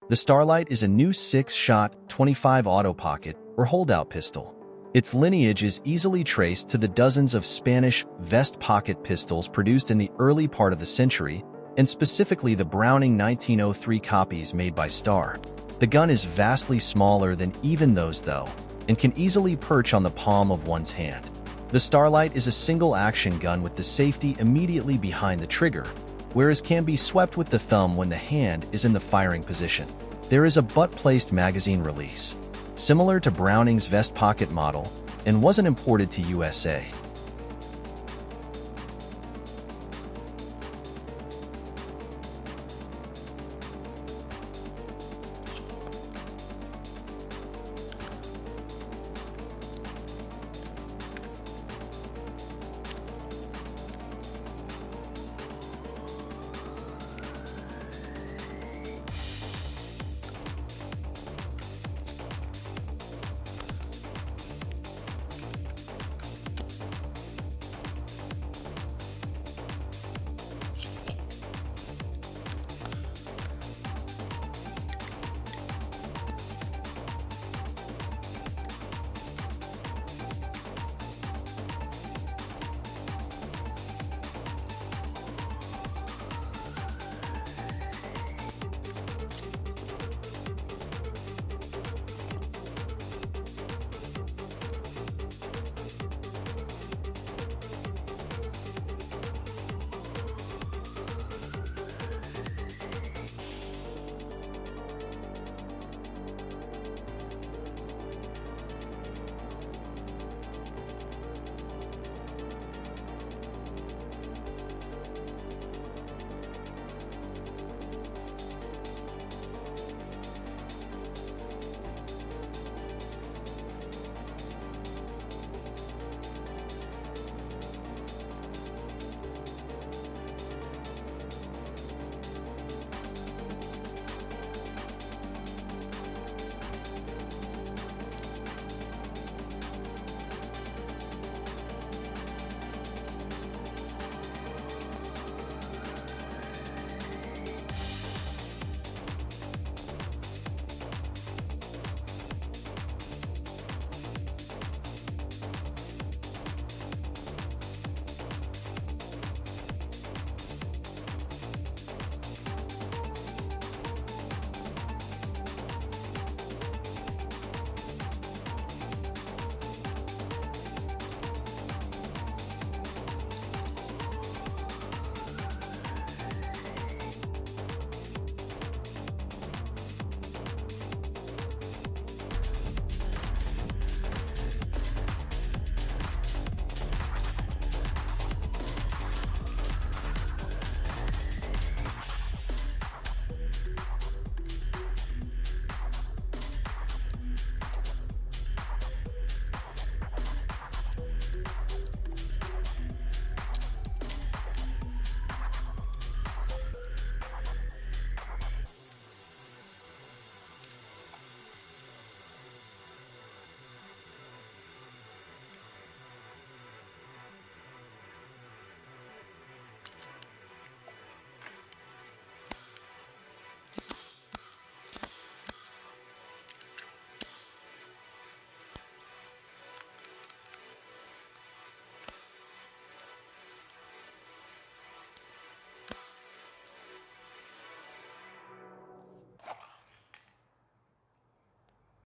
The Starlight is a new 6-shot, 25 auto pocket or holdout pistol. Its lineage is easily traced to the dozens of Spanish vest pocket pistols produced in the early part of the century, and specifically the Browning 1903 copies made by Star. The gun is vastly smaller than even those, though, and can easily perch on the palm of one's hand. The Starlight is a single-action gun with the safety immediately behind the trigger, whereas can be swept with the thumb when the hand is in the firing position. There is a butt-placed magazine release, similar to Browning's vest pocket model, and wasn't imported to USA.